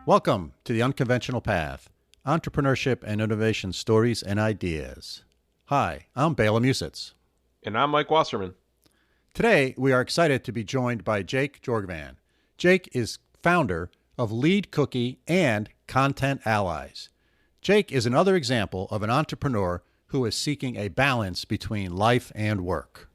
Welcome to The Unconventional Path, Entrepreneurship and Innovation Stories and Ideas. Hi, I'm bela.and.mike. And I'm Mike Wasserman. Today, we are excited to be joined by Jake Jorgovan. Jake is founder of LeadCookie and Content Allies. Jake is another example of an entrepreneur who is seeking a balance between life and work.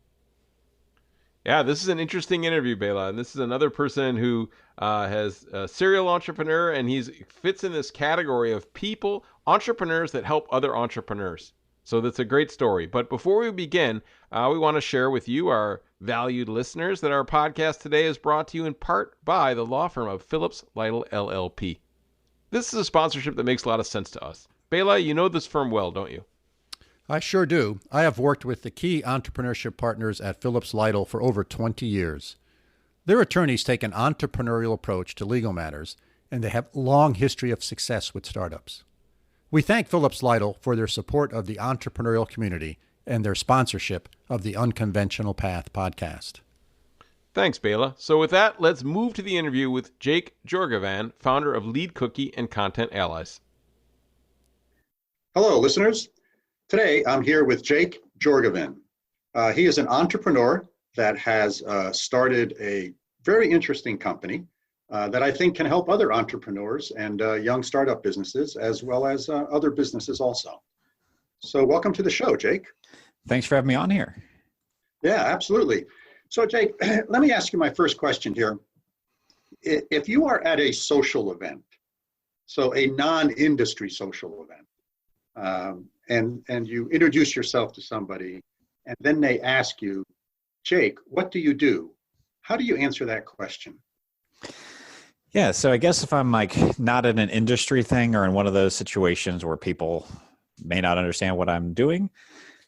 Yeah, this is an interesting interview, Bela. And this is another person who has a serial entrepreneur, and he fits in this category of people, entrepreneurs that help other entrepreneurs. So that's a great story. But before we begin, we want to share with you, our valued listeners, that our podcast today is brought to you in part by the law firm of Phillips Lytle LLP. This is a sponsorship that makes a lot of sense to us. Bela, you know this firm well, don't you? I sure do. I have worked with the key entrepreneurship partners at Phillips Lytle for over 20 years. Their attorneys take an entrepreneurial approach to legal matters, and they have a long history of success with startups. We thank Phillips Lytle for their support of the entrepreneurial community and their sponsorship of the Unconventional Path podcast. Thanks, Bela. So with that, let's move to the interview with Jake Jorgovan, founder of LeadCookie and Content Allies. Hello, listeners. Today, I'm here with Jake Jorgovan. He is an entrepreneur that has started a very interesting company that I think can help other entrepreneurs and young startup businesses, as well as other businesses also. So welcome to the show, Jake. Thanks for having me on here. Yeah, absolutely. So Jake, let me ask you my first question here. If you are at a social event, so a non-industry social event, and you introduce yourself to somebody, and then they ask you, Jake, what do you do? How do you answer that question? Yeah, so I guess if I'm like not in an industry thing or in one of those situations where people may not understand what I'm doing,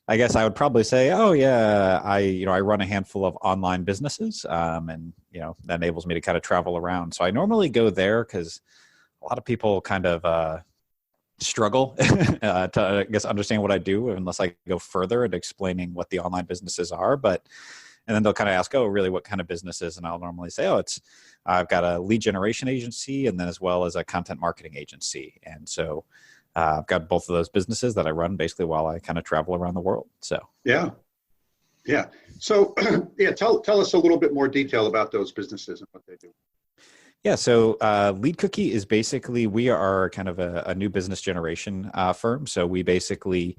I guess I would probably say, oh yeah, I run a handful of online businesses, and that enables me to kind of travel around. So I normally go there because a lot of people kind of struggle to, I guess, understand what I do unless I go further at explaining what the online businesses are. And then they'll kind of ask, oh, really, what kind of businesses? And I'll normally say, oh, I've got a lead generation agency and then as well as a content marketing agency. And so I've got both of those businesses that I run basically while I kind of travel around the world. So yeah. So tell us a little bit more detail about those businesses and what they do. Yeah, so LeadCookie is basically, we are kind of a new business generation firm. So we basically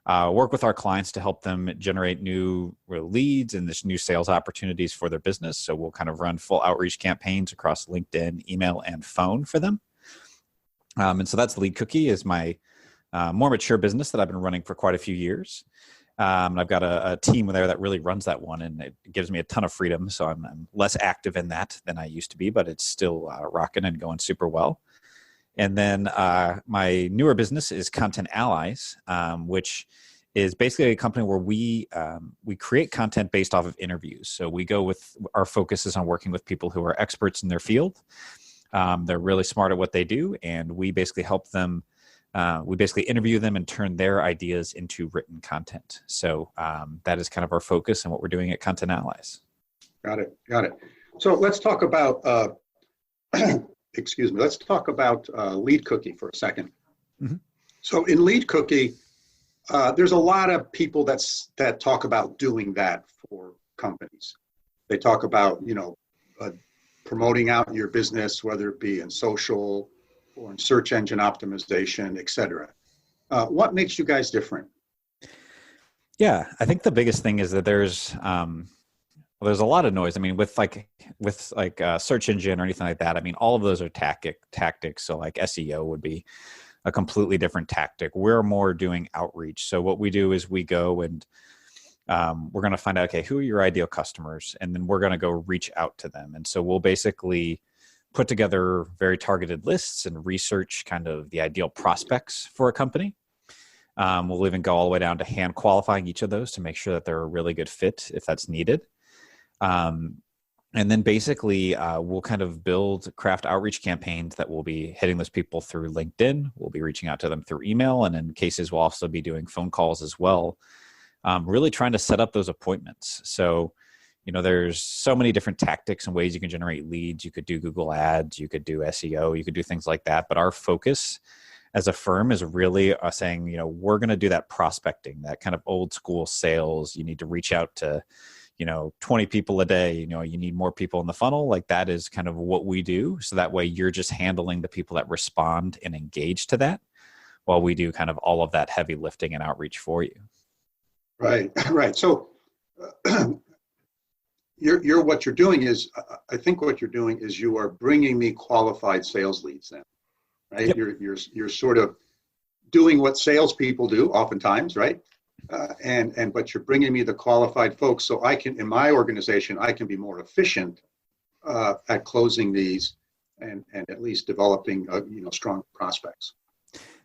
work with our clients to help them generate new leads and this new sales opportunities for their business. So we'll kind of run full outreach campaigns across LinkedIn, email, and phone for them. And so that's LeadCookie, is my more mature business that I've been running for quite a few years. And I've got a team there that really runs that one, and it gives me a ton of freedom. So I'm less active in that than I used to be, but it's still rocking and going super well. And then my newer business is Content Allies, which is basically a company where we create content based off of interviews. So we go with, our focus is on working with people who are experts in their field. They're really smart at what they do, and we basically help them. We basically interview them and turn their ideas into written content. So that is kind of our focus and what we're doing at Content Allies. Got it. So let's talk about, let's talk about LeadCookie for a second. Mm-hmm. So in LeadCookie, there's a lot of people that talk about doing that for companies. They talk about, promoting out your business, whether it be in social or in search engine optimization, et cetera. What makes you guys different? Yeah, I think the biggest thing is that there's a lot of noise. I mean, with search engine or anything like that, I mean, all of those are tactics. So like SEO would be a completely different tactic. We're more doing outreach. So what we do is we go and we're going to find out, okay, who are your ideal customers? And then we're going to go reach out to them. And so we'll basically put together very targeted lists and research kind of the ideal prospects for a company. We'll even go all the way down to hand qualifying each of those to make sure that they're a really good fit if that's needed. And then basically we'll kind of craft outreach campaigns that will be hitting those people through LinkedIn. We'll be reaching out to them through email. And in cases, we'll also be doing phone calls as well. Really trying to set up those appointments. So there's so many different tactics and ways you can generate leads. You could do Google ads, you could do SEO, you could do things like that. But our focus as a firm is really saying, we're going to do that prospecting, that kind of old school sales. You need to reach out to, 20 people a day, you need more people in the funnel. Like that is kind of what we do. So that way you're just handling the people that respond and engage to that while we do kind of all of that heavy lifting and outreach for you. Right, right. So what you're doing is, I think what you're doing is you are bringing me qualified sales leads then, right? Yep. You're sort of doing what salespeople do oftentimes, right? But you're bringing me the qualified folks so I can, in my organization, I can be more efficient at closing these and at least developing, strong prospects.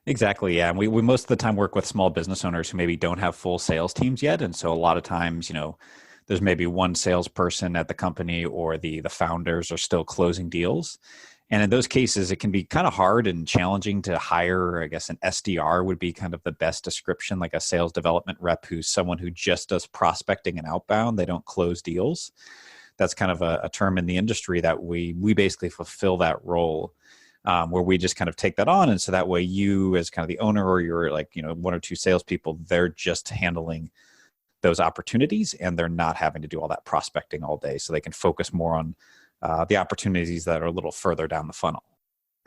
Exactly. Yeah. And we most of the time work with small business owners who maybe don't have full sales teams yet. And so a lot of times, there's maybe one salesperson at the company or the founders are still closing deals. And in those cases, it can be kind of hard and challenging to hire, I guess, an SDR would be kind of the best description, like a sales development rep who's someone who just does prospecting and outbound. They don't close deals. That's kind of a term in the industry that we basically fulfill that role, where we just kind of take that on. And so that way you as kind of the owner or you're like, one or two salespeople, they're just handling those opportunities and they're not having to do all that prospecting all day. So they can focus more on the opportunities that are a little further down the funnel.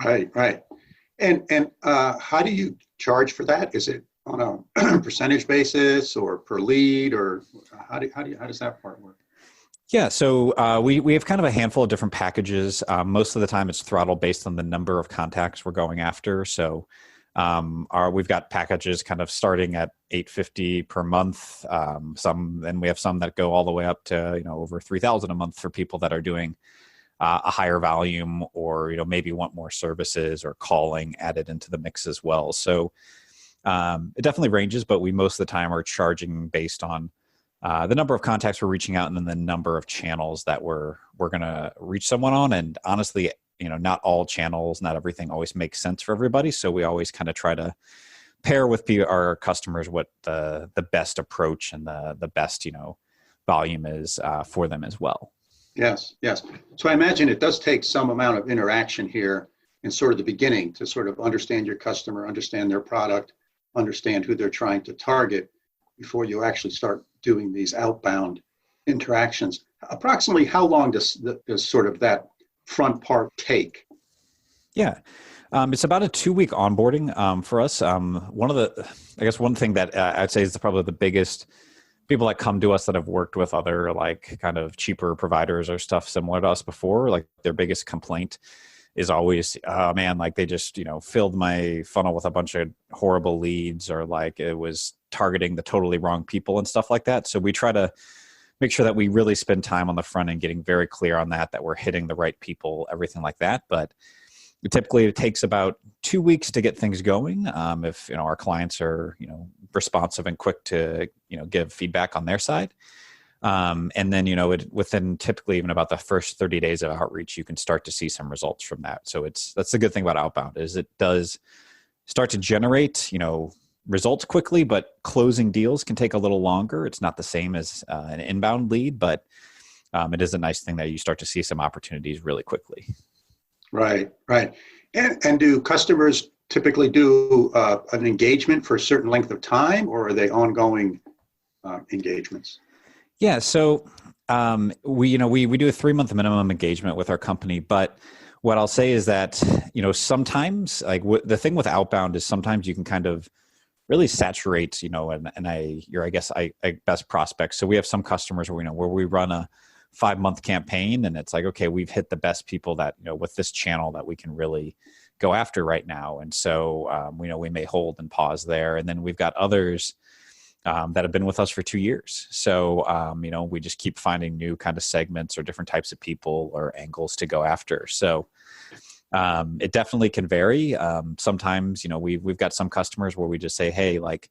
Right, right. And how do you charge for that? Is it on a percentage basis or per lead, or how does that part work? Yeah, so we have kind of a handful of different packages. Most of the time, it's throttle based on the number of contacts we're going after. So we've got packages kind of starting at $850 per month. And we have some that go all the way up to over $3,000 a month for people that are doing a higher volume, or maybe want more services or calling added into the mix as well. So it definitely ranges, but we most of the time are charging based on the number of contacts we're reaching out and then the number of channels that we're going to reach someone on. And honestly, not all channels, not everything always makes sense for everybody. So we always kind of try to pair with our customers what the best approach and the best, volume is for them as well. Yes, yes. So I imagine it does take some amount of interaction here in sort of the beginning to sort of understand your customer, understand their product, understand who they're trying to target before you actually start doing these outbound interactions. Approximately how long does sort of that front part take? Yeah. It's about a 2-week onboarding for us. One thing that I'd say is probably the biggest people that come to us that have worked with other like kind of cheaper providers or stuff similar to us before, like their biggest complaint is always, man, like they just, filled my funnel with a bunch of horrible leads, or like it was targeting the totally wrong people and stuff like that. So we try to make sure that we really spend time on the front end getting very clear on that we're hitting the right people, everything like that. But typically it takes about 2 weeks to get things going. If our clients are responsive and quick to give feedback on their side, and then within typically even about the first 30 days of outreach, you can start to see some results from that. So that's the good thing about outbound is it does start to generate results quickly, but closing deals can take a little longer. It's not the same as an inbound lead, but it is a nice thing that you start to see some opportunities really quickly. Right, right. And do customers typically do an engagement for a certain length of time, or are they ongoing engagements? Yeah, so we do a 3-month minimum engagement with our company, but what I'll say is that sometimes like the thing with outbound is sometimes you can kind of really saturate your best prospects. So we have some customers where we run a 5-month campaign, and it's like, okay, we've hit the best people that with this channel that we can really go after right now, and so we may hold and pause there. And then we've got others that have been with us for 2 years, so we just keep finding new kind of segments or different types of people or angles to go after. So it definitely can vary. Sometimes we've got some customers where we just say, hey, like,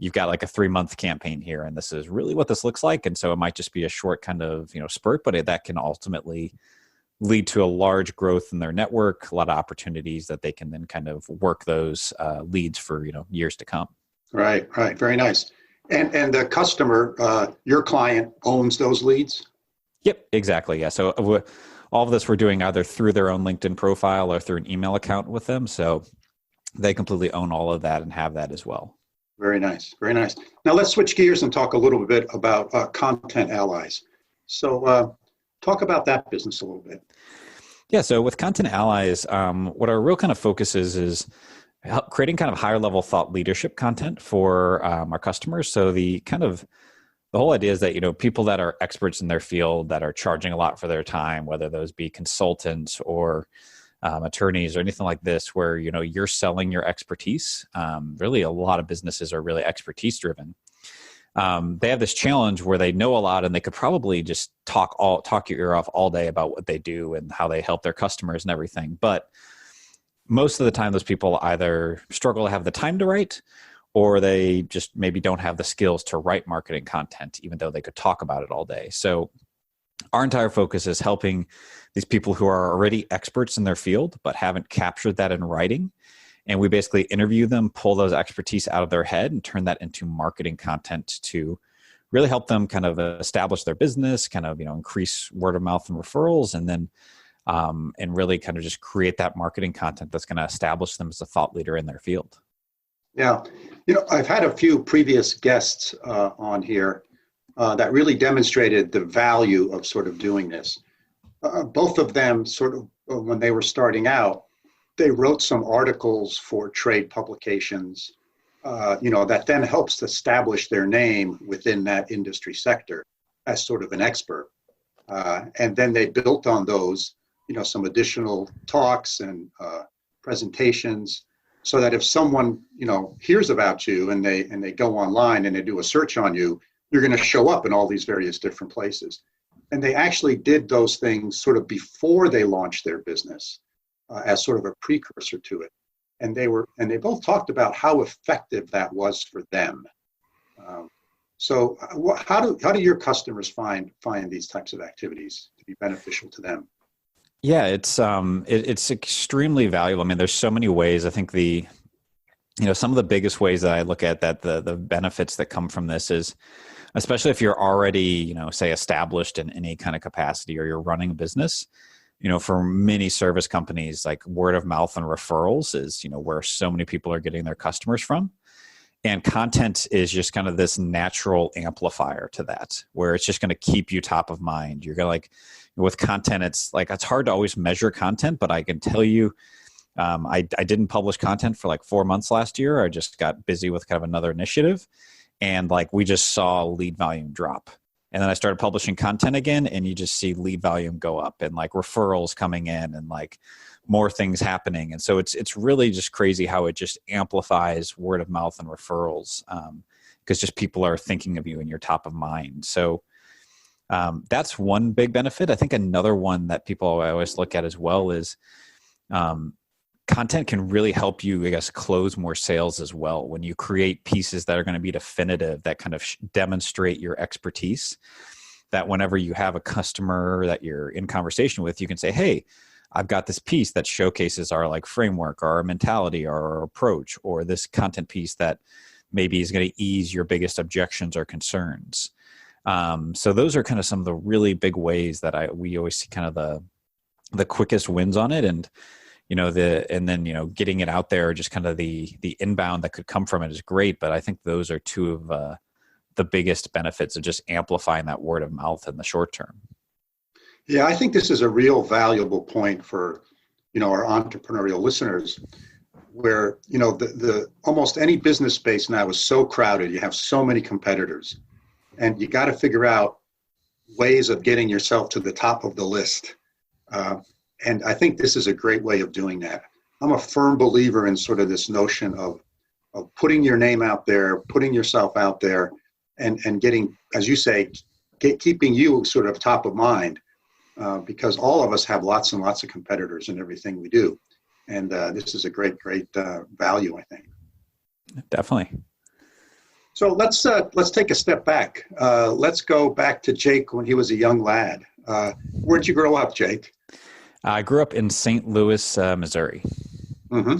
you've got like a 3-month campaign here, and this is really what this looks like. And so it might just be a short kind of, spurt, but that can ultimately lead to a large growth in their network, a lot of opportunities that they can then kind of work those leads for, years to come. Right, right. Very nice. And the customer, your client owns those leads? Yep, exactly. Yeah. So all of this we're doing either through their own LinkedIn profile or through an email account with them. So they completely own all of that and have that as well. Very nice. Very nice. Now let's switch gears and talk a little bit about Content Allies. So talk about that business a little bit. Yeah. So with Content Allies, what our real kind of focus is creating kind of higher level thought leadership content for our customers. So the whole idea is that, people that are experts in their field that are charging a lot for their time, whether those be consultants or attorneys or anything like this, where, you're selling your expertise. Really, a lot of businesses are really expertise driven. They have this challenge where they know a lot and they could probably just talk your ear off all day about what they do and how they help their customers and everything. But most of the time, those people either struggle to have the time to write, or they just maybe don't have the skills to write marketing content, even though they could talk about it all day. So our entire focus is helping these people who are already experts in their field, but haven't captured that in writing. And we basically interview them, pull those expertise out of their head and turn that into marketing content to really help them kind of establish their business, kind of, increase word of mouth and referrals, and then and really kind of just create that marketing content that's going to establish them as a thought leader in their field. Yeah. I've had a few previous guests on here that really demonstrated the value of sort of doing this. Both of them sort of, when they were starting out, they wrote some articles for trade publications, that then helps to establish their name within that industry sector as sort of an expert. And then they built on those, some additional talks and presentations, so that if someone, hears about you and they go online and they do a search on you, you're going to show up in all these various different places. And they actually did those things sort of before they launched their business as sort of a precursor to it. And they both talked about how effective that was for them. So how do your customers find these types of activities to be beneficial to them? Yeah, it's extremely valuable. I mean, there's so many ways. I think some of the biggest ways that I look at that the benefits that come from this is, especially if you're already, say established in any kind of capacity or you're running a business, for many service companies, like word of mouth and referrals is, where so many people are getting their customers from. And content is just kind of this natural amplifier to that, where it's just going to keep you top of mind. You're going to with content, it's hard to always measure content, but I can tell you, I didn't publish content for 4 months last year. I just got busy with kind of another initiative, and we just saw lead volume drop. And then I started publishing content again, and you just see lead volume go up and referrals coming in and more things happening. And so it's really just crazy how it just amplifies word of mouth and referrals, because just people are thinking of you and you're top of mind. So that's one big benefit. I think another one that people I always look at as well is content can really help you, I guess, close more sales as well. When you create pieces that are going to be definitive, that kind of demonstrate your expertise, that whenever you have a customer that you're in conversation with, you can say, hey, I've got this piece that showcases our framework or our mentality or our approach, or this content piece that maybe is going to ease your biggest objections or concerns. So those are kind of some of the really big ways that we always see kind of the quickest wins on it. And, getting it out there, just kind of the inbound that could come from it is great. But I think those are two of the biggest benefits of just amplifying that word of mouth in the short term. Yeah, I think this is a real valuable point for, our entrepreneurial listeners, where, the almost any business space now is so crowded. You have so many competitors, and you got to figure out ways of getting yourself to the top of the list. And I think this is a great way of doing that. I'm a firm believer in sort of this notion of putting your name out there, putting yourself out there, and getting, as you say, keeping you sort of top of mind, because all of us have lots and lots of competitors in everything we do. And this is a great value, I think. Definitely. So let's take a step back. Let's go back to Jake when he was a young lad. Where'd you grow up, Jake? I grew up in St. Louis, Missouri. Mm-hmm.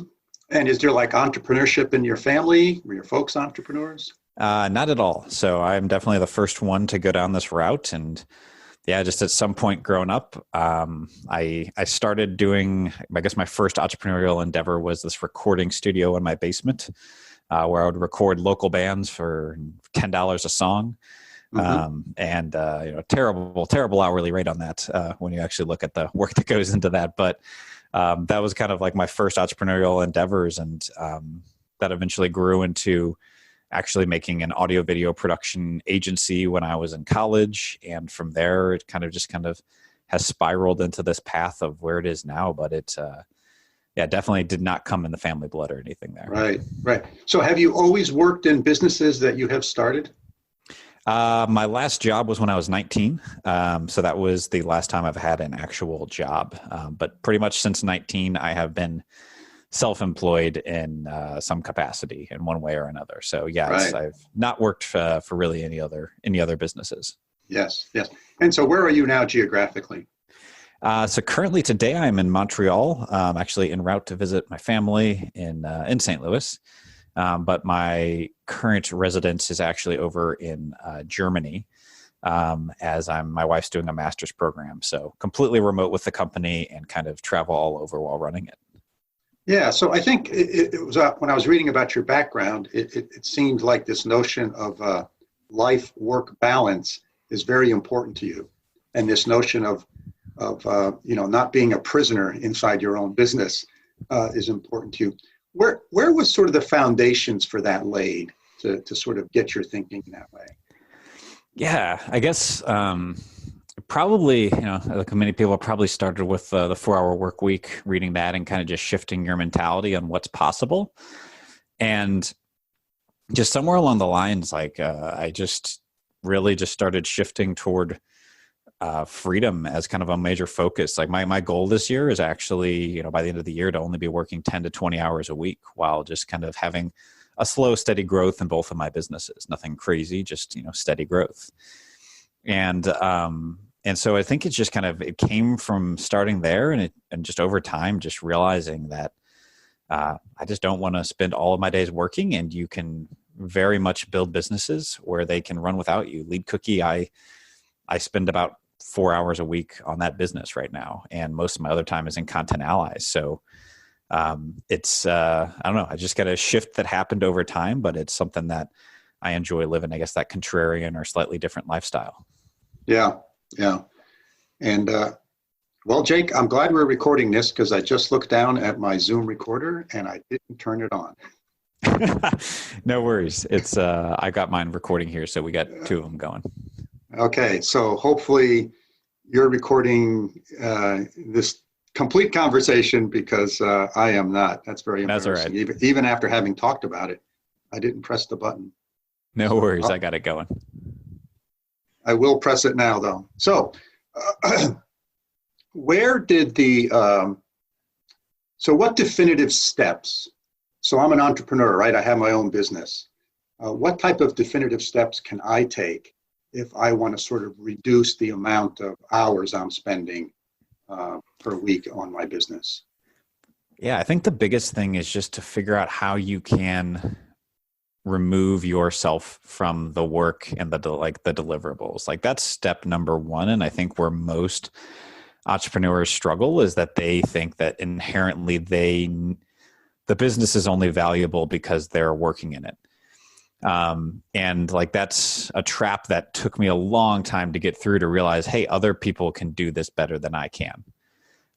And is there entrepreneurship in your family? Were your folks entrepreneurs? Not at all. So I'm definitely the first one to go down this route. And Yeah, just at some point growing up, I started doing, I guess my first entrepreneurial endeavor was this recording studio in my basement, where I would record local bands for $10 a song. And terrible hourly rate on that when you actually look at the work that goes into that. But that was kind of like my first entrepreneurial endeavors, and that eventually grew into actually making an audio video production agency when I was in college. And from there, it kind of has spiraled into this path of where it is now. But it, definitely did not come in the family blood or anything there. Right. So have you always worked in businesses that you have started? My last job was when I was 19. So that was the last time I've had an actual job. But pretty much since 19, I have been self-employed in some capacity in one way or another. So I've not worked for really any other businesses. Yes. And so where are you now geographically? So currently today I'm in Montreal, actually en route to visit my family in St. Louis. But my current residence is actually over in Germany, as my wife's doing a master's program. So completely remote with the company and kind of travel all over while running it. Yeah, so I think it was when I was reading about your background, it seemed like this notion of life-work balance is very important to you, and this notion of not being a prisoner inside your own business is important to you. Where was sort of the foundations for that laid to sort of get your thinking that way? Yeah, I guess probably, like many people probably started with the 4-hour work week, reading that and kind of just shifting your mentality on what's possible. And just somewhere along the lines, like I just really just started shifting toward freedom as kind of a major focus. Like my goal this year is actually, by the end of the year to only be working 10 to 20 hours a week while just kind of having a slow, steady growth in both of my businesses. Nothing crazy, just, steady growth. And so I think it's just it came from starting there and just over time, just realizing that I just don't want to spend all of my days working, and you can very much build businesses where they can run without you. LeadCookie, I spend about 4 hours a week on that business right now, and most of my other time is in Content Allies. So it's I don't know, I just got a shift that happened over time, but it's something that I enjoy living, I guess, that contrarian or slightly different lifestyle. Yeah. And well, Jake, I'm glad we're recording this because I just looked down at my Zoom recorder and I didn't turn it on. No worries. It's I got mine recording here, so we got two of them going. Okay, so hopefully you're recording this complete conversation because I am not. That's very embarrassing. That's all right. Even after having talked about it, I didn't press the button. No worries. I got it going. I will press it now, though. So where did so what definitive steps? So I'm an entrepreneur, right? I have my own business. What type of definitive steps can I take if I want to sort of reduce the amount of hours I'm spending per week on my business? Yeah, I think the biggest thing is just to figure out how you can remove yourself from the work and the deliverables. Like that's step number one. And I think where most entrepreneurs struggle is that they think that inherently the business is only valuable because they're working in it. And like that's a trap that took me a long time to get through to realize, hey, other people can do this better than I can.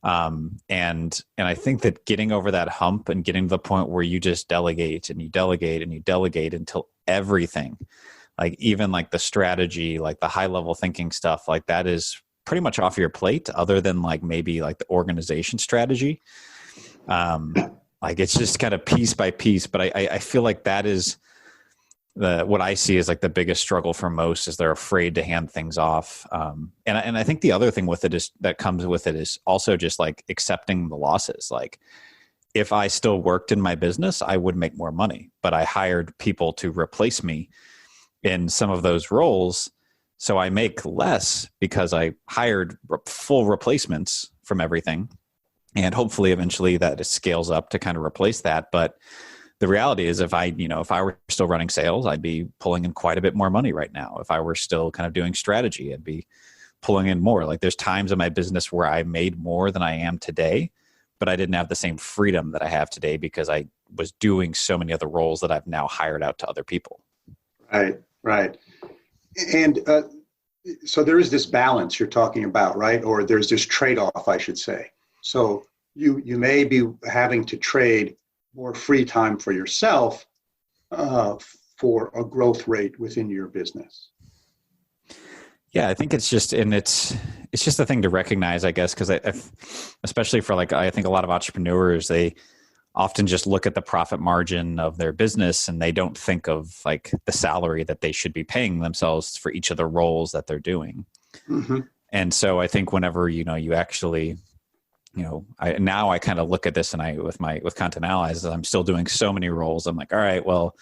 And I think that getting over that hump and getting to the point where you just delegate and you delegate and you delegate until everything, like even like the strategy, like the high level thinking stuff, like that is pretty much off your plate, other than like maybe like the organization strategy. Like it's just kind of piece by piece, but I feel like that is what I see is like the biggest struggle for most is they're afraid to hand things off. And I think the other thing with it is that comes with it is also just like accepting the losses. Like if I still worked in my business, I would make more money, but I hired people to replace me in some of those roles. So I make less because I hired full replacements from everything. And hopefully eventually that scales up to kind of replace that. But the reality is if I were still running sales, I'd be pulling in quite a bit more money right now. If I were still kind of doing strategy, I'd be pulling in more. Like there's times in my business where I made more than I am today, but I didn't have the same freedom that I have today because I was doing so many other roles that I've now hired out to other people. Right, right. And so there is this balance you're talking about, right? Or there's this trade-off, I should say. So you may be having to trade more free time for yourself for a growth rate within your business. Yeah, I think it's just a thing to recognize, I guess, because especially for I think a lot of entrepreneurs, they often just look at the profit margin of their business and they don't think of like the salary that they should be paying themselves for each of the roles that they're doing. Mm-hmm. And so I think whenever, you actually, I kind of look at this and with Content Allies, I'm still doing so many roles. I'm like, all right, well,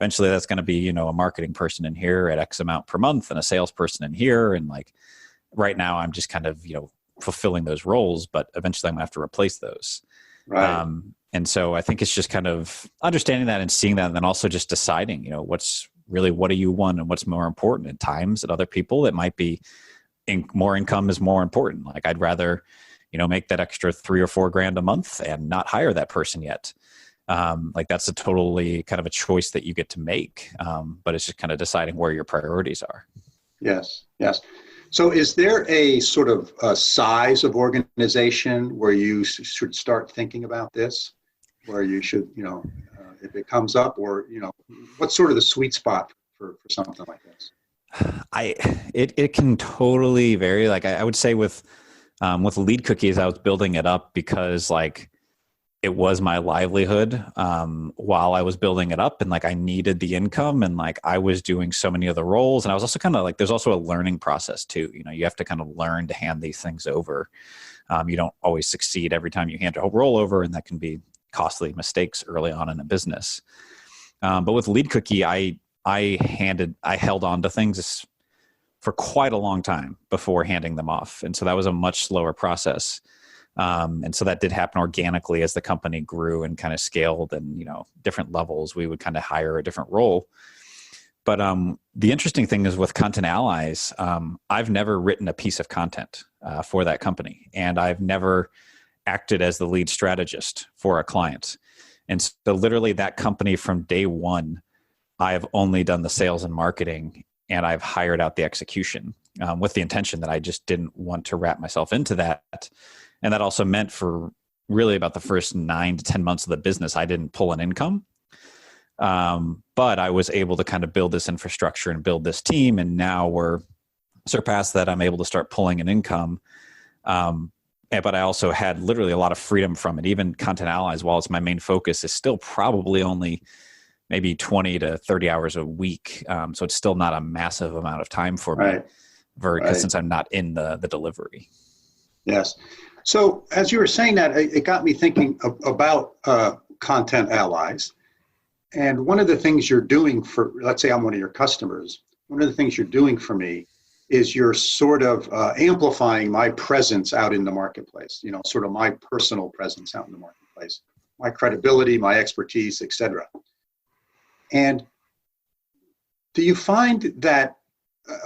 eventually that's going to be, a marketing person in here at X amount per month and a salesperson in here. And like right now I'm just kind of, fulfilling those roles, but eventually I'm gonna have to replace those. Right. And so I think it's just kind of understanding that and seeing that, and then also just deciding, what do you want and what's more important. At times, at other people, it might be more income is more important. Like I'd rather, make that extra $3 or $4 grand a month and not hire that person yet. Like that's a totally kind of a choice that you get to make. But it's just kind of deciding where your priorities are. Yes. Yes. So is there a sort of a size of organization where you should start thinking about this, where you should, if it comes up, or, what's sort of the sweet spot for something like this? It can totally vary. Like I would say with LeadCookie, I was building it up because like it was my livelihood while I was building it up, and like I needed the income, and like I was doing so many other roles, and I was also kind of like there's also a learning process too. You have to kind of learn to hand these things over. You don't always succeed every time you hand a whole role over, and that can be costly mistakes early on in a business. But with LeadCookie, I held on to things for quite a long time before handing them off, and so that was a much slower process. And so that did happen organically as the company grew and kind of scaled, and different levels we would kind of hire a different role. But the interesting thing is with Content Allies, I've never written a piece of content for that company, and I've never acted as the lead strategist for a client. And so literally that company from day one, I've only done the sales and marketing, and I've hired out the execution with the intention that I just didn't want to wrap myself into that. And that also meant for really about the first 9 to 10 months of the business, I didn't pull an income. But I was able to kind of build this infrastructure and build this team. And now we're surpassed that. I'm able to start pulling an income. But I also had literally a lot of freedom from it. Even Content Allies, while it's my main focus, is still probably only maybe 20 to 30 hours a week. So it's still not a massive amount of time for me, since I'm not in the delivery. Yes. So as you were saying that, it got me thinking about Content Allies. And one of the things you're doing for, let's say I'm one of your customers, one of the things you're doing for me is you're sort of amplifying my presence out in the marketplace, sort of my personal presence out in the marketplace, my credibility, my expertise, etc. And do you find that,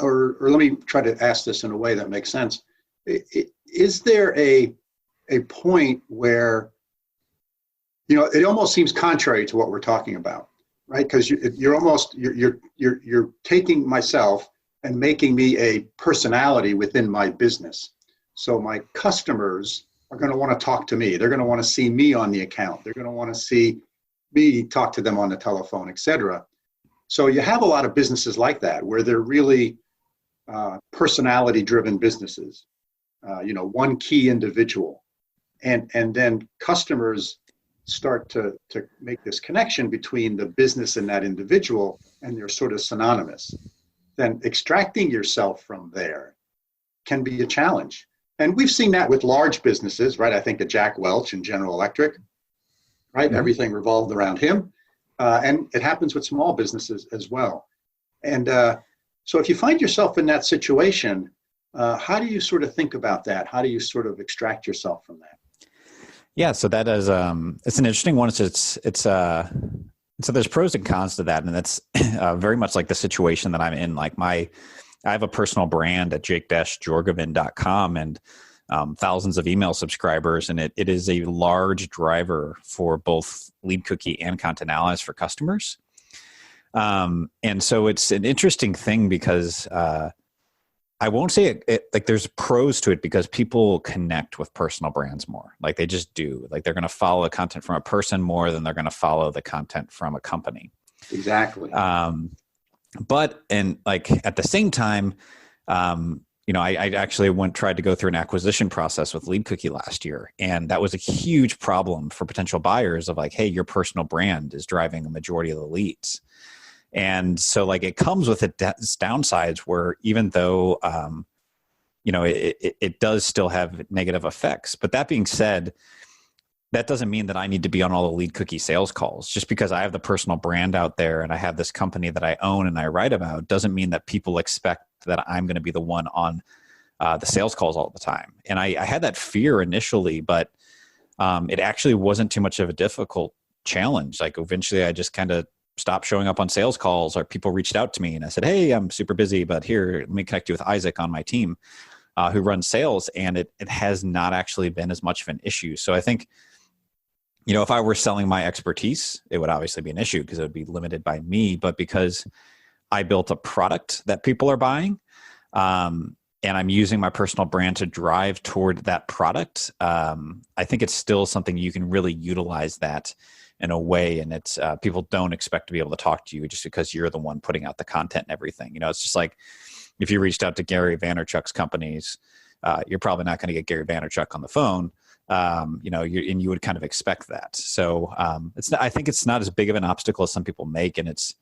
or let me try to ask this in a way that makes sense. Is there a point where, it almost seems contrary to what we're talking about, right? Because you're taking myself and making me a personality within my business. So my customers are going to want to talk to me. They're going to want to see me on the account. They're going to want to see me talk to them on the telephone, etc. So you have a lot of businesses like that where they're really personality-driven businesses. One key individual, and then customers start to make this connection between the business and that individual, and they're sort of synonymous. Then extracting yourself from there can be a challenge. And we've seen that with large businesses, right? I think of Jack Welch and General Electric, right? Mm-hmm. Everything revolved around him. And it happens with small businesses as well. And so if you find yourself in that situation, how do you sort of think about that? How do you sort of extract yourself from that? Yeah, so that is it's an interesting one. So there's pros and cons to that, and that's very much like the situation that I'm in. Like I I have a personal brand at jake-jorgovan.com and thousands of email subscribers, and it is a large driver for both LeadCookie and Content Analyze for customers. And so it's an interesting thing because I won't say it like there's pros to it because people connect with personal brands more. Like they just do. Like they're going to follow the content from a person more than they're going to follow the content from a company. Exactly. But and like at the same time, I actually tried to go through an acquisition process with LeadCookie last year, and that was a huge problem for potential buyers of like, hey, your personal brand is driving a majority of the leads. And so like it comes with its downsides where even though, it does still have negative effects. But that being said, that doesn't mean that I need to be on all the LeadCookie sales calls. Just because I have the personal brand out there and I have this company that I own and I write about doesn't mean that people expect that I'm going to be the one on the sales calls all the time. And I had that fear initially, but it actually wasn't too much of a difficult challenge. Like eventually I just kind of stopped showing up on sales calls, or people reached out to me and I said, hey, I'm super busy, but here, let me connect you with Isaac on my team who runs sales. And it has not actually been as much of an issue. So I think, if I were selling my expertise, it would obviously be an issue because it would be limited by me. But because I built a product that people are buying, and I'm using my personal brand to drive toward that product, I think it's still something you can really utilize that in a way. And it's people don't expect to be able to talk to you just because you're the one putting out the content and everything. It's just like if you reached out to Gary Vaynerchuk's companies, you're probably not going to get Gary Vaynerchuk on the phone. And you would kind of expect that. So I think it's not as big of an obstacle as some people make. And it's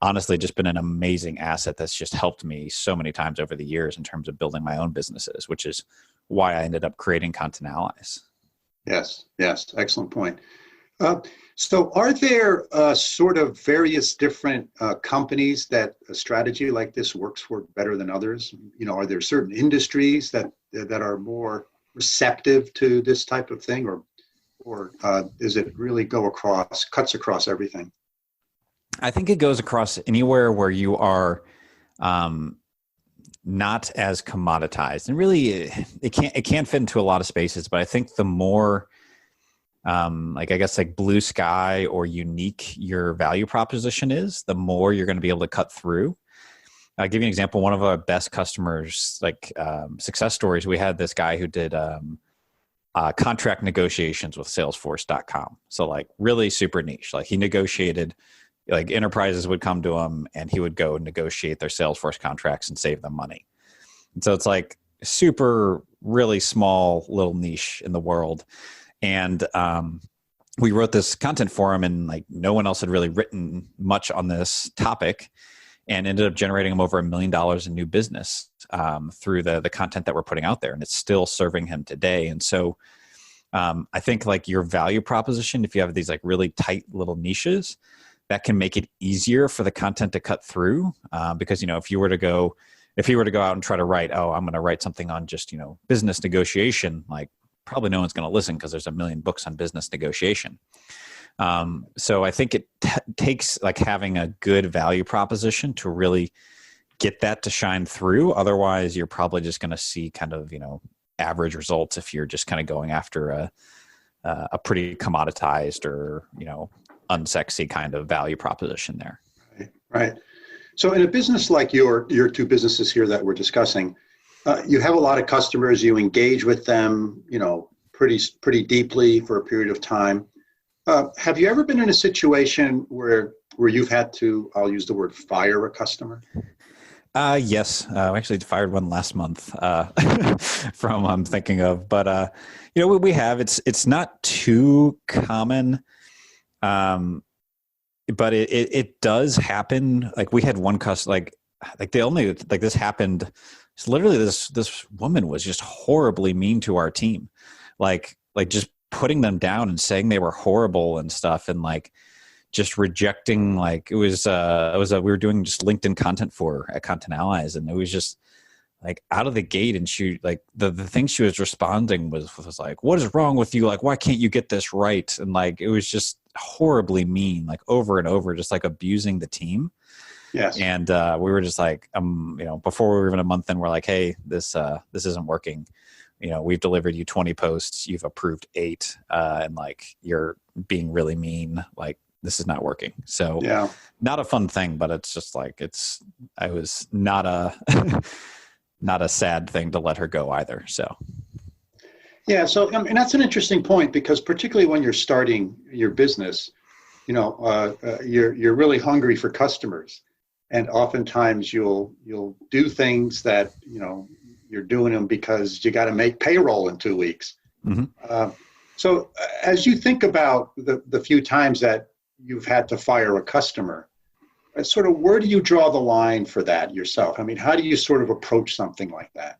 honestly just been an amazing asset that's just helped me so many times over the years in terms of building my own businesses, which is why I ended up creating Content Analyze. Yes. Excellent point. So are there sort of various different companies that a strategy like this works for better than others? Are there certain industries that are more receptive to this type of thing, or does it really cuts across everything? I think it goes across anywhere where you are not as commoditized, and really it can't fit into a lot of spaces. But I think the more like blue sky or unique your value proposition is, the more you're going to be able to cut through. I'll give you an example. One of our best customers, success stories, we had this guy who did contract negotiations with Salesforce.com. So like really super niche. Like he negotiated, like enterprises would come to him and he would go negotiate their Salesforce contracts and save them money. And so it's like super, really small little niche in the world. And we wrote this content for him, and like no one else had really written much on this topic, and ended up generating him over $1 million in new business through the content that we're putting out there. And it's still serving him today. And so I think like your value proposition, if you have these like really tight little niches, that can make it easier for the content to cut through. Because, if he were to go out and try to write, I'm going to write something on just, business negotiation, like probably no one's going to listen because there's a million books on business negotiation. So I think it takes like having a good value proposition to really get that to shine through. Otherwise, you're probably just going to see kind of, average results if you're just kind of going after a pretty commoditized or, unsexy kind of value proposition there. Right. So in a business like your two businesses here that we're discussing, you have a lot of customers, you engage with them, pretty deeply for a period of time. Have you ever been in a situation where you've had to, I'll use the word, fire a customer? Yes. I actually fired one last month from I'm thinking of, but we have, it's not too common. But it does happen. Like we had one customer, this happened. It's literally this woman was just horribly mean to our team, like just putting them down and saying they were horrible and stuff, and like just rejecting. Like we were doing just LinkedIn content for her at Content Allies, and it was just like out of the gate. And she like the thing she was responding was like, "What is wrong with you? Like, why can't you get this right?" And like it was just horribly mean, like over and over, just like abusing the team. Yes. And we were just like, before we were even a month in, we're like, hey, this isn't working. We've delivered you 20 posts, you've approved 8, and like you're being really mean. Like this is not working. So Yeah. not a fun thing, but it's just like I was not a not a sad thing to let her go either. So. Yeah, so that's an interesting point, because particularly when you're starting your business, you're really hungry for customers, and oftentimes you'll do things that you're doing them because you got to make payroll in 2 weeks. Mm-hmm. So as you think about the few times that you've had to fire a customer, sort of where do you draw the line for that yourself? I mean, how do you sort of approach something like that?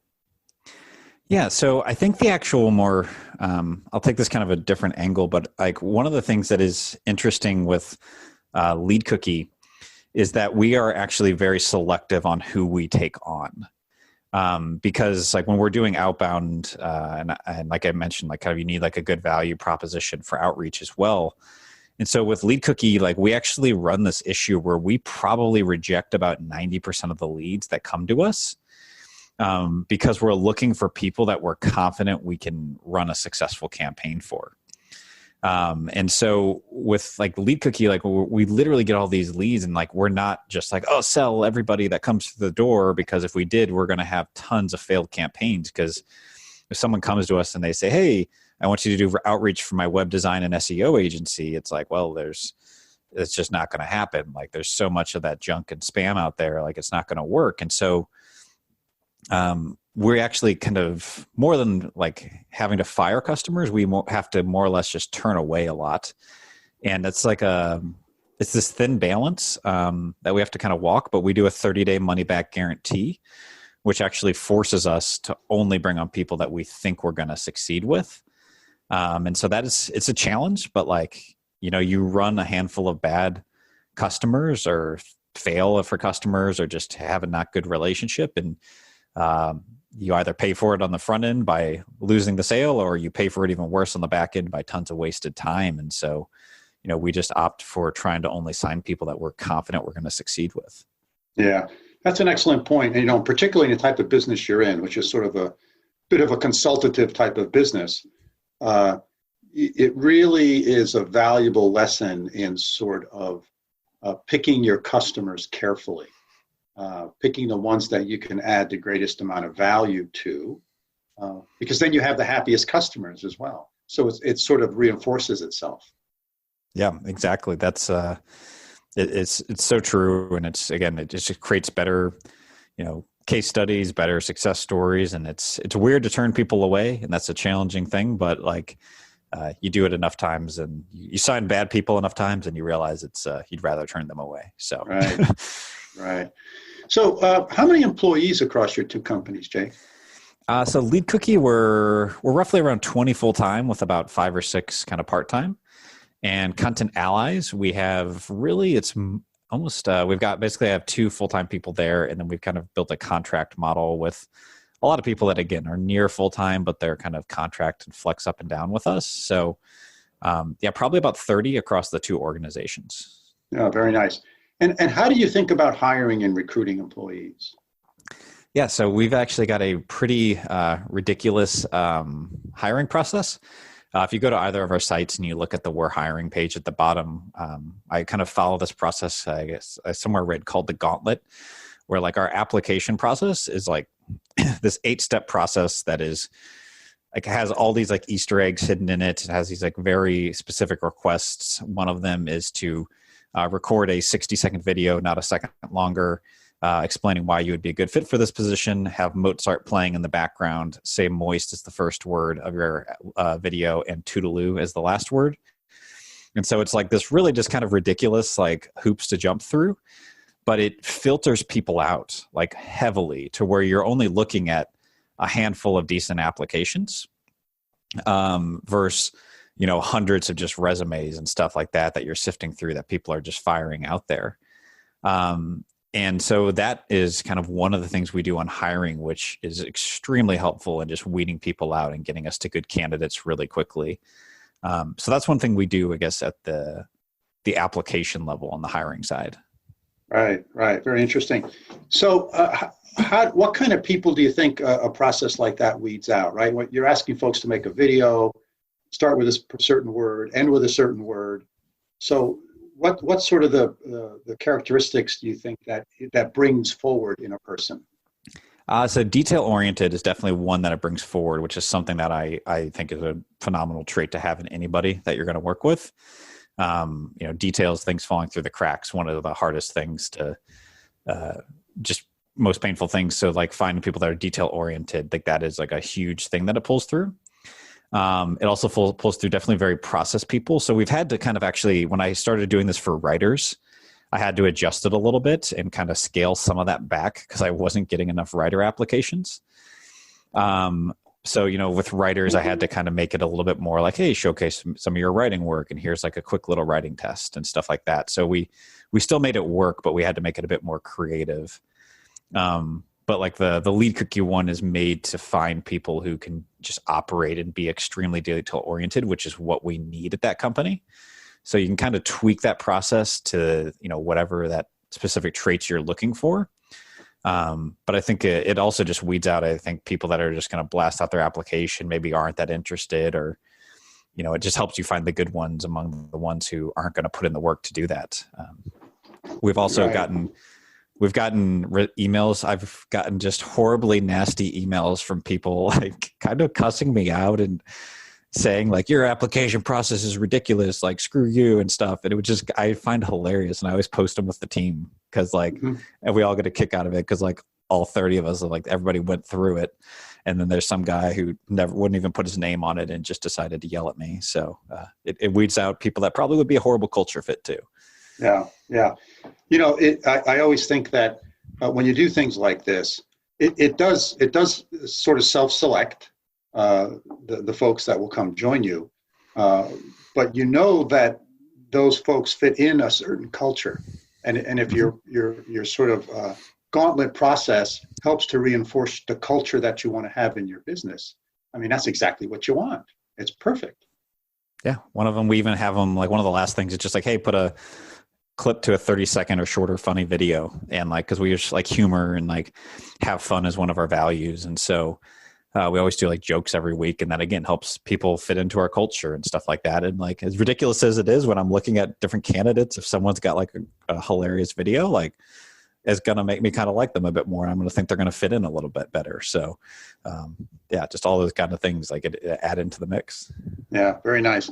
Yeah, so I think the actual more, I'll take this kind of a different angle, but like one of the things that is interesting with LeadCookie is that we are actually very selective on who we take on. Because like when we're doing outbound, and like I mentioned, like kind of you need like a good value proposition for outreach as well. And so with LeadCookie, like we actually run this issue where we probably reject about 90% of the leads that come to us. Because we're looking for people that we're confident we can run a successful campaign for. And so with like LeadCookie, like we literally get all these leads, and like we're not just like, oh, sell everybody that comes through the door, because if we did, we're going to have tons of failed campaigns. Because if someone comes to us and they say, hey, I want you to do outreach for my web design and SEO agency, it's like, well, it's just not going to happen. Like there's so much of that junk and spam out there, like it's not going to work. And so we're actually kind of, more than like having to fire customers, we have to more or less just turn away a lot. And it's like it's this thin balance that we have to kind of walk, but we do a 30-day money back guarantee, which actually forces us to only bring on people that we think we're going to succeed with. And so it's a challenge, but like, you run a handful of bad customers or fail for customers or just have a not good relationship, and you either pay for it on the front end by losing the sale, or you pay for it even worse on the back end by tons of wasted time. And so, we just opt for trying to only sign people that we're confident we're going to succeed with. Yeah, that's an excellent point. And, particularly in the type of business you're in, which is sort of a bit of a consultative type of business, it really is a valuable lesson in sort of picking your customers carefully. Picking the ones that you can add the greatest amount of value to, because then you have the happiest customers as well. So it sort of reinforces itself. Yeah, exactly. That's it's so true, and it just creates better, case studies, better success stories, and it's weird to turn people away, and that's a challenging thing. But like you do it enough times, and you sign bad people enough times, and you realize you'd rather turn them away. So right, right. So how many employees across your two companies, Jay? So LeadCookie, we're roughly around 20 full-time with about 5 or 6 kind of part-time. And Content Allies, we have really, it's almost, we've got basically I have 2 full-time people there. And then we've kind of built a contract model with a lot of people that, again, are near full-time, but they're kind of contract and flex up and down with us. So probably about 30 across the 2 organizations. Yeah, very nice. And how do you think about hiring and recruiting employees? Yeah, so we've actually got a pretty ridiculous hiring process. If you go to either of our sites and you look at the We're Hiring page at the bottom, I kind of follow this process, I guess, I somewhere read called the Gauntlet, where like our application process is like this 8-step process that is like has all these like Easter eggs hidden in it. It has these like very specific requests. One of them is to record a 60-second video, not a second longer, explaining why you would be a good fit for this position, have Mozart playing in the background, say moist as the first word of your video, and toodaloo as the last word. And so it's like this really just kind of ridiculous like hoops to jump through, but it filters people out like heavily to where you're only looking at a handful of decent applications versus hundreds of just resumes and stuff like that you're sifting through that people are just firing out there. And so that is kind of one of the things we do on hiring, which is extremely helpful in just weeding people out and getting us to good candidates really quickly. So that's one thing we do, I guess, at the application level on the hiring side. Right, right. Very interesting. So, what kind of people do you think a process like that weeds out? Right, what you're asking folks to make a video, start with a certain word, end with a certain word. So, what's sort of the characteristics do you think that brings forward in a person? So detail oriented is definitely one that it brings forward, which is something that I think is a phenomenal trait to have in anybody that you're going to work with. Details, things falling through the cracks, one of the hardest things to just most painful things. So like finding people that are detail oriented, like that is like a huge thing that it pulls through. It also pulls through definitely very process people. So we've had to kind of actually, when I started doing this for writers, I had to adjust it a little bit and kind of scale some of that back because I wasn't getting enough writer applications. So, with writers, I had to kind of make it a little bit more like, hey, showcase some of your writing work. And here's like a quick little writing test and stuff like that. So we still made it work, but we had to make it a bit more creative. But like the LeadCookie one is made to find people who can just operate and be extremely detail oriented, which is what we need at that company. So you can kind of tweak that process to, whatever that specific traits you're looking for. But I think it also just weeds out, I think, people that are just going to blast out their application, maybe aren't that interested, or, it just helps you find the good ones among the ones who aren't going to put in the work to do that. We've also gotten emails. I've gotten just horribly nasty emails from people like kind of cussing me out and saying like, your application process is ridiculous, like screw you and stuff. And it would just, I find hilarious. And I always post them with the team because and we all get a kick out of it because like all 30 of us, like everybody went through it. And then there's some guy who wouldn't even put his name on it and just decided to yell at me. So it weeds out people that probably would be a horrible culture fit too. Yeah. Yeah. I always think that when you do things like this, it does sort of self-select the folks that will come join you. But that those folks fit in a certain culture. And if your sort of gauntlet process helps to reinforce the culture that you want to have in your business, I mean, that's exactly what you want. It's perfect. Yeah. One of them, we even have them like one of the last things is just like, hey, put a clip to a 30-second or shorter funny video. And like, cause we just like humor and like have fun is one of our values. And so we always do like jokes every week. And that again helps people fit into our culture and stuff like that. And like, as ridiculous as it is when I'm looking at different candidates, if someone's got like a hilarious video, like it's going to make me kind of like them a bit more. I'm going to think they're going to fit in a little bit better. So just all those kind of things like it add into the mix. Yeah. Very nice.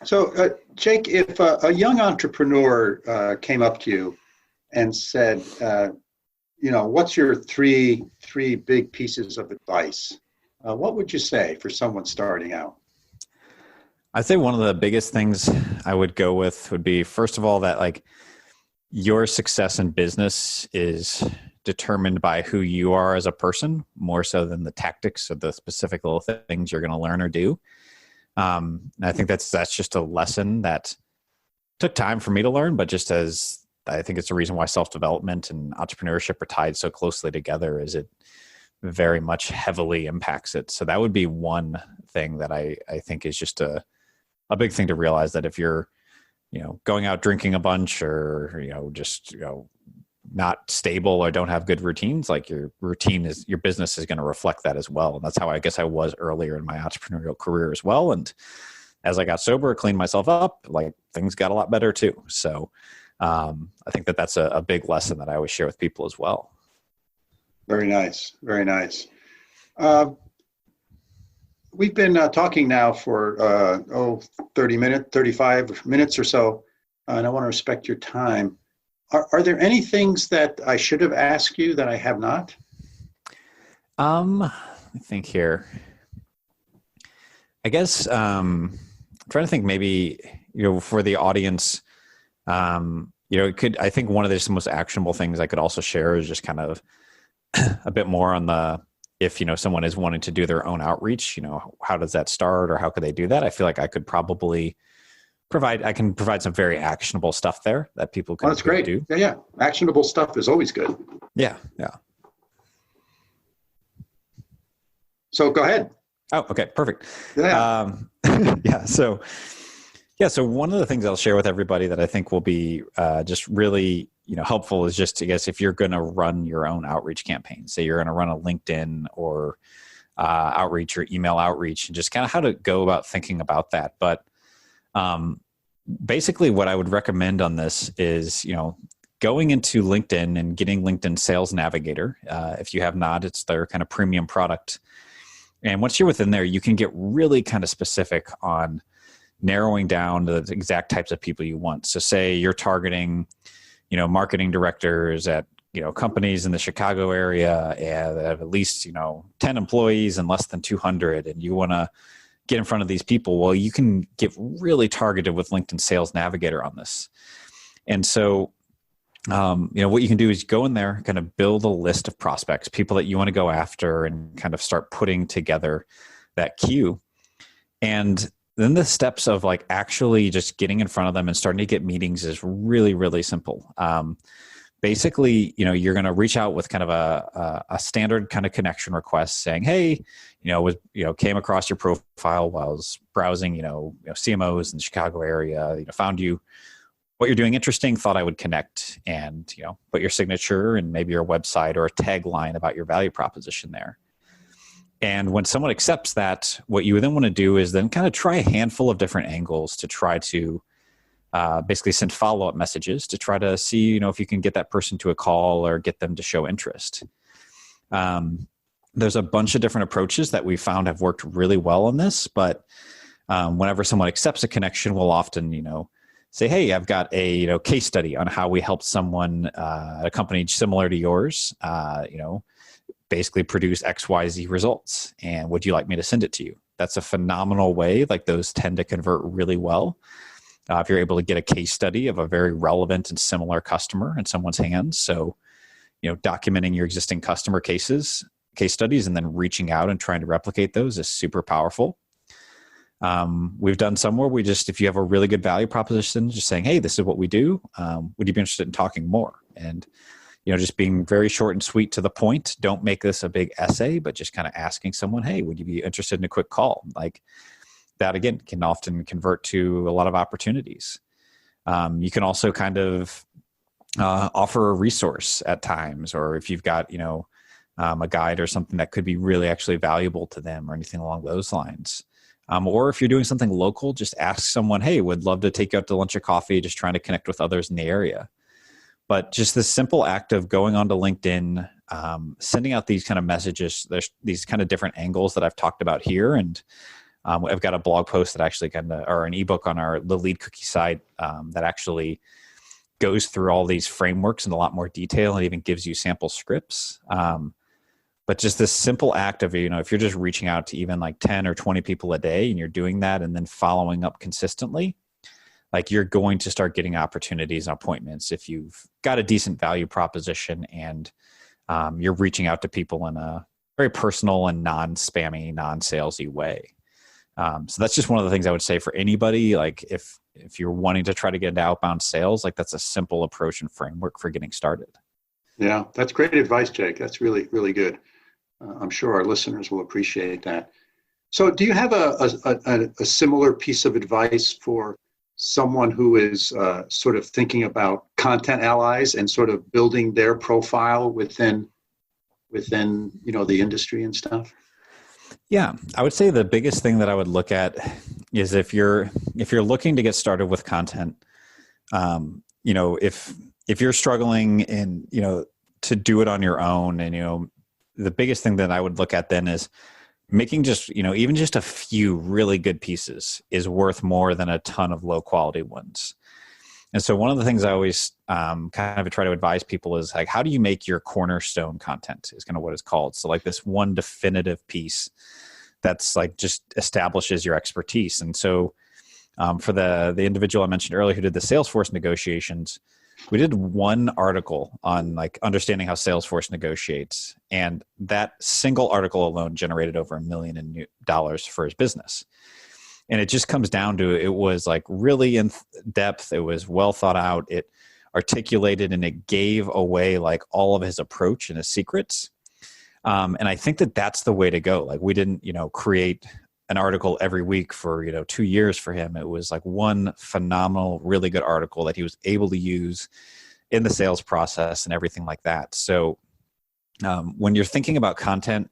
So, Jake, if a young entrepreneur came up to you and said, what's your three big pieces of advice? What would you say for someone starting out? I'd say one of the biggest things I would go with would be, first of all, that like your success in business is determined by who you are as a person, more so than the tactics or the specific little things you're going to learn or do. And I think that's just a lesson that took time for me to learn, but just as I think it's the reason why self-development and entrepreneurship are tied so closely together is it very much heavily impacts it. So that would be one thing that I think is just a big thing to realize, that if you're, going out drinking a bunch or, just, not stable or don't have good routines, like your business is going to reflect that as well. And that's how I guess I was earlier in my entrepreneurial career as well. And as I got sober, cleaned myself up, like things got a lot better too. So I think that's a big lesson that I always share with people as well. Very nice. Very nice. We've been talking now for 35 minutes or so, and I want to respect your time. Are there any things that I should have asked you that I have not? Let me think here. I guess I'm trying to think maybe, for the audience, I think one of the most actionable things I could also share is just kind of a bit more on if someone is wanting to do their own outreach, how does that start or how could they do that? I feel like I could probably provide some very actionable stuff there that people can that's great. do. Yeah. Actionable stuff is always good. Yeah. So go ahead. Oh, okay. Perfect. Yeah. Yeah. So, Yeah. So one of the things I'll share with everybody that I think will be just really, helpful is just, I guess, if you're going to run your own outreach campaign, say you're going to run a LinkedIn or outreach or email outreach, and just kind of how to go about thinking about that. But basically what I would recommend on this is, going into LinkedIn and getting LinkedIn Sales Navigator. If you have not, it's their kind of premium product. And once you're within there, you can get really kind of specific on narrowing down the exact types of people you want. So say you're targeting, marketing directors at, companies in the Chicago area and that have at least, 10 employees and less than 200, and you want to get in front of these people. Well, you can get really targeted with LinkedIn Sales Navigator on this. And so, what you can do is go in there, kind of build a list of prospects, people that you want to go after, and kind of start putting together that queue. And then the steps of like actually just getting in front of them and starting to get meetings is really, really simple. Basically, you're going to reach out with kind of a standard kind of connection request saying, hey, came across your profile while I was browsing, CMOs in the Chicago area, found you, what you're doing interesting, thought I would connect, and, put your signature and maybe your website or a tagline about your value proposition there. And when someone accepts that, what you then want to do is then kind of try a handful of different angles to try to basically send follow-up messages to try to see, if you can get that person to a call or get them to show interest. There's a bunch of different approaches that we found have worked really well on this, but whenever someone accepts a connection, we'll often, say, hey, I've got a case study on how we helped someone, a company similar to yours, basically produce XYZ results. And would you like me to send it to you? That's a phenomenal way. Like those tend to convert really well. If you're able to get a case study of a very relevant and similar customer in someone's hands. So, documenting your existing customer case studies, and then reaching out and trying to replicate those is super powerful. We've done some where we just, if you have a really good value proposition, just saying, hey, this is what we do. Would you be interested in talking more? And, just being very short and sweet to the point. Don't make this a big essay, but just kind of asking someone, hey, would you be interested in a quick call? Like that, again, can often convert to a lot of opportunities. You can also kind of offer a resource at times, or if you've got, a guide or something that could be really actually valuable to them or anything along those lines. Or if you're doing something local, just ask someone, hey, would love to take you out to lunch or coffee, just trying to connect with others in the area. But just this simple act of going onto LinkedIn, sending out these kind of messages, there's these kind of different angles that I've talked about here. And I've got a blog post that actually or an ebook on the LeadCookie site that actually goes through all these frameworks in a lot more detail and even gives you sample scripts. But just this simple act of, if you're just reaching out to even like 10 or 20 people a day and you're doing that and then following up consistently, like you're going to start getting opportunities and appointments if you've got a decent value proposition and you're reaching out to people in a very personal and non-spammy, non-salesy way. So that's just one of the things I would say for anybody. Like if you're wanting to try to get into outbound sales, like that's a simple approach and framework for getting started. Yeah, that's great advice, Jake. That's really, really good. I'm sure our listeners will appreciate that. So do you have a similar piece of advice for someone who is sort of thinking about content allies and sort of building their profile within the industry and stuff? Yeah, I would say the biggest thing that I would look at is if you're looking to get started with content, if you're struggling and to do it on your own, and the biggest thing that I would look at then is making just, even just a few really good pieces is worth more than a ton of low quality ones. And so one of the things I always kind of try to advise people is like, how do you make your cornerstone content is kind of what it's called. So like this one definitive piece that's like just establishes your expertise. And so for the individual I mentioned earlier who did the Salesforce negotiations, we did one article on like understanding how Salesforce negotiates, and that single article alone generated over $1 million for his business. And it just comes down to, it was like really in depth. It was well thought out. It articulated and it gave away like all of his approach and his secrets. And I think that that's the way to go. Like we didn't, create an article every week for 2 years for him. It was like one phenomenal, really good article that he was able to use in the sales process and everything like that. So when you're thinking about content,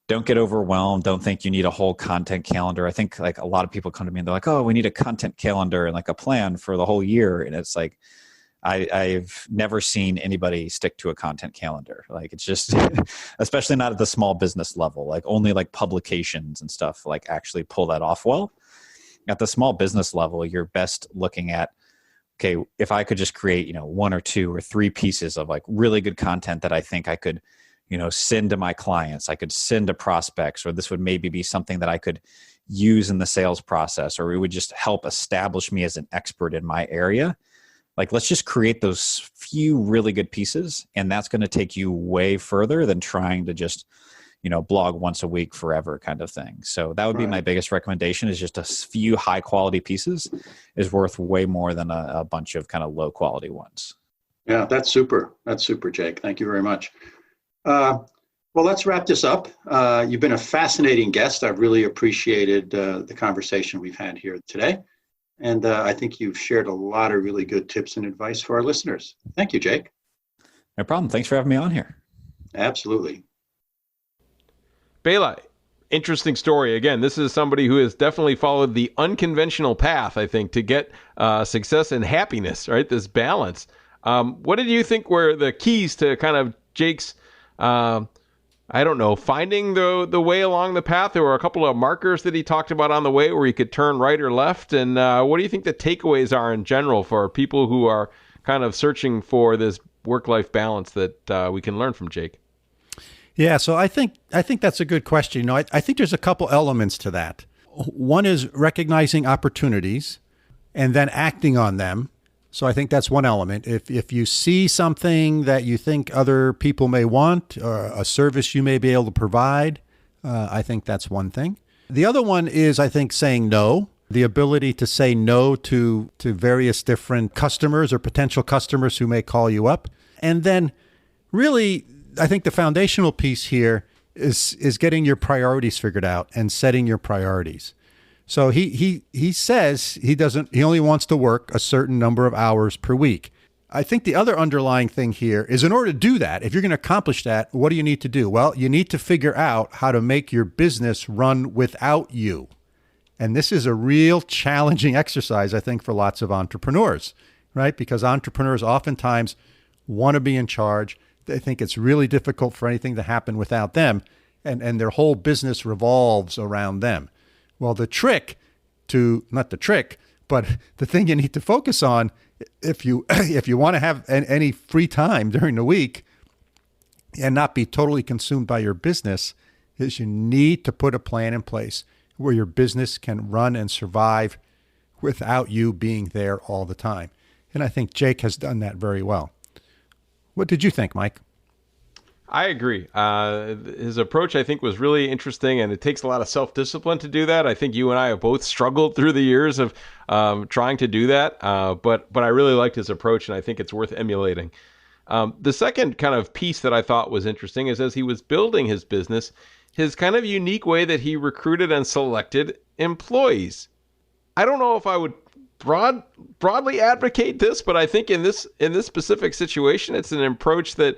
don't get overwhelmed. Don't think you need a whole content calendar. I think like a lot of people come to me and they're like, oh, we need a content calendar and like a plan for the whole year. And it's like, I've never seen anybody stick to a content calendar. Like it's just, especially not at the small business level, like only like publications and stuff like actually pull that off well. At the small business level, you're best looking at, okay, if I could just create, 1 or 2 or 3 pieces of like really good content that I think I could, send to my clients, I could send to prospects, or this would maybe be something that I could use in the sales process, or it would just help establish me as an expert in my area. Like, let's just create those few really good pieces. And that's going to take you way further than trying to just, blog once a week forever kind of thing. So that would be my biggest recommendation, is just a few high quality pieces is worth way more than a bunch of kind of low quality ones. Yeah, that's super. That's super, Jake. Thank you very much. Well, let's wrap this up. You've been a fascinating guest. I've really appreciated the conversation we've had here today. And I think you've shared a lot of really good tips and advice for our listeners. Thank you, Jake. No problem. Thanks for having me on here. Absolutely. Bela, interesting story. Again, this is somebody who has definitely followed the unconventional path, I think, to get success and happiness, right? This balance. What did you think were the keys to kind of Jake's, finding the way along the path? There were a couple of markers that he talked about on the way where he could turn right or left. And what do you think the takeaways are in general for people who are kind of searching for this work-life balance that we can learn from Jake? Yeah, so I think that's a good question. I think there's a couple elements to that. One is recognizing opportunities and then acting on them. So I think that's one element. If you see something that you think other people may want, or a service you may be able to provide, I think that's one thing. The other one is, I think, saying no. The ability to say no to various different customers or potential customers who may call you up. And then really, I think the foundational piece here is getting your priorities figured out and setting your priorities. So he says he only wants to work a certain number of hours per week. I think the other underlying thing here is, in order to do that, if you're going to accomplish that, what do you need to do? Well, you need to figure out how to make your business run without you. And this is a real challenging exercise, I think, for lots of entrepreneurs, right? Because entrepreneurs oftentimes want to be in charge. They think it's really difficult for anything to happen without them, and their whole business revolves around them. Well, the thing you need to focus on, if you want to have any free time during the week and not be totally consumed by your business, is you need to put a plan in place where your business can run and survive without you being there all the time. And I think Jake has done that very well. What did you think, Mike? I agree. His approach, I think, was really interesting, and it takes a lot of self-discipline to do that. I think you and I have both struggled through the years of trying to do that, but I really liked his approach, and I think it's worth emulating. The second kind of piece that I thought was interesting is, as he was building his business, his kind of unique way that he recruited and selected employees. I don't know if I would broadly advocate this, but I think in this specific situation, it's an approach that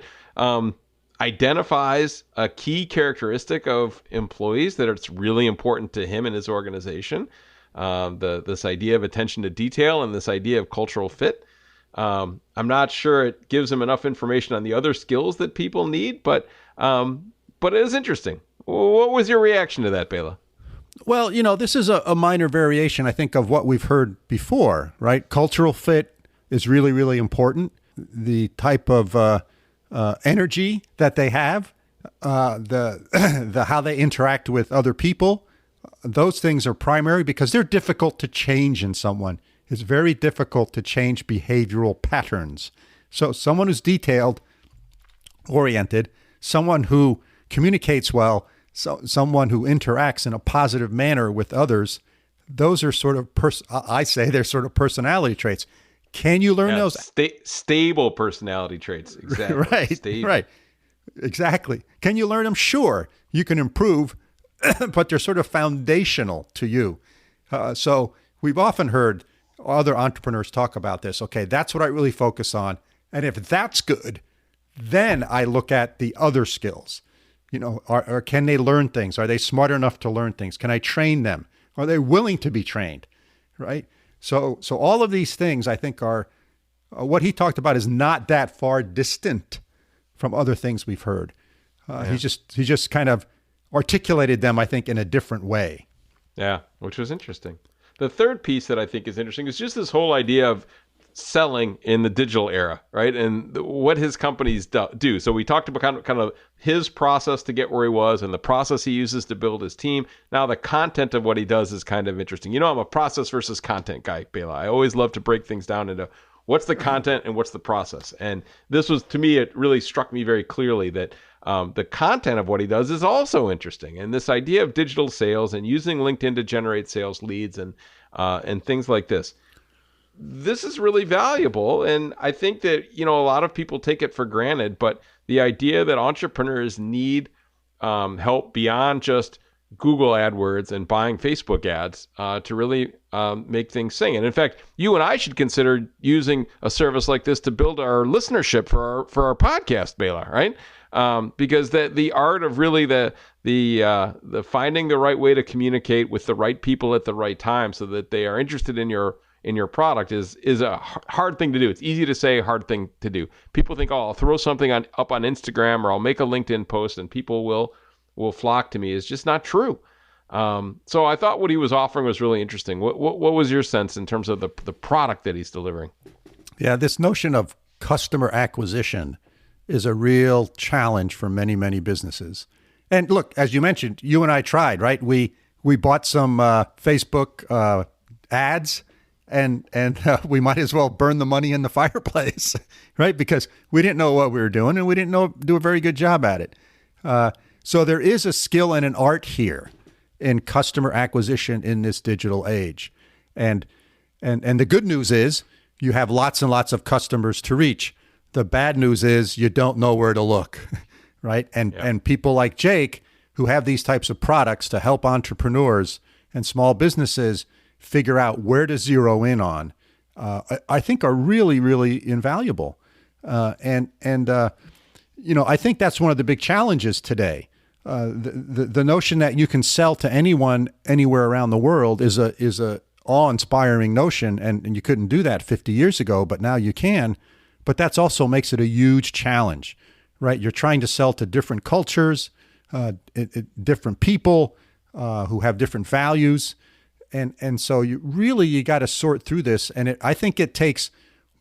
identifies a key characteristic of employees that it's really important to him and his organization. This idea of attention to detail and this idea of cultural fit. I'm not sure it gives him enough information on the other skills that people need, but it is interesting. What was your reaction to that, Bela? Well, this is a minor variation, I think, of what we've heard before, right? Cultural fit is really, really important. The type of energy that they have, the how they interact with other people, those things are primary because they're difficult to change in someone. It's very difficult to change behavioral patterns. So someone who's detailed oriented, someone who communicates well, someone who interacts in a positive manner with others, those are sort of, I say they're sort of personality traits. Can you learn those? Stable personality traits. Exactly. Right. Stable. Right. Exactly. Can you learn them? Sure. You can improve but they're sort of foundational to you. So we've often heard other entrepreneurs talk about this. Okay, that's what I really focus on. And if that's good, then I look at the other skills. Or can they learn things? Are they smart enough to learn things? Can I train them? Are they willing to be trained? Right? So all of these things, I think, are what he talked about is not that far distant from other things we've heard. He just kind of articulated them, I think, in a different way. Yeah, which was interesting. The third piece that I think is interesting is just this whole idea of selling in the digital era, right? And what his companies do. So we talked about kind of his process to get where he was and the process he uses to build his team. Now the content of what he does is kind of interesting. I'm a process versus content guy, Bela. I always love to break things down into what's the content and what's the process. And this was, to me, it really struck me very clearly that the content of what he does is also interesting. And this idea of digital sales and using LinkedIn to generate sales leads and things like this. This is really valuable. And I think that, a lot of people take it for granted, but the idea that entrepreneurs need help beyond just Google AdWords and buying Facebook ads to really make things sing. And in fact, you and I should consider using a service like this to build our listenership for our podcast, Bela, right? Because the art of really the finding the right way to communicate with the right people at the right time so that they are interested in your product is a hard thing to do. It's easy to say, hard thing to do. People think, I'll throw something up on Instagram or I'll make a LinkedIn post and people will flock to me. It's just not true. So I thought what he was offering was really interesting. What was your sense in terms of the product that he's delivering? Yeah, this notion of customer acquisition is a real challenge for many, many businesses. And look, as you mentioned, you and I tried, right? We bought some Facebook ads, and we might as well burn the money in the fireplace, right? Because we didn't know what we were doing, and we didn't do a very good job at it. So there is a skill and an art here in customer acquisition in this digital age. And the good news is you have lots and lots of customers to reach. The bad news is you don't know where to look, right? And people like Jake, who have these types of products to help entrepreneurs and small businesses figure out where to zero in on, I think are really, really invaluable. I think that's one of the big challenges today. The notion that you can sell to anyone anywhere around the world is a awe-inspiring notion, and you couldn't do that 50 years ago, but now you can. But that's also makes it a huge challenge, right? You're trying to sell to different cultures, different people who have different values. And so you got to sort through this. And I think it takes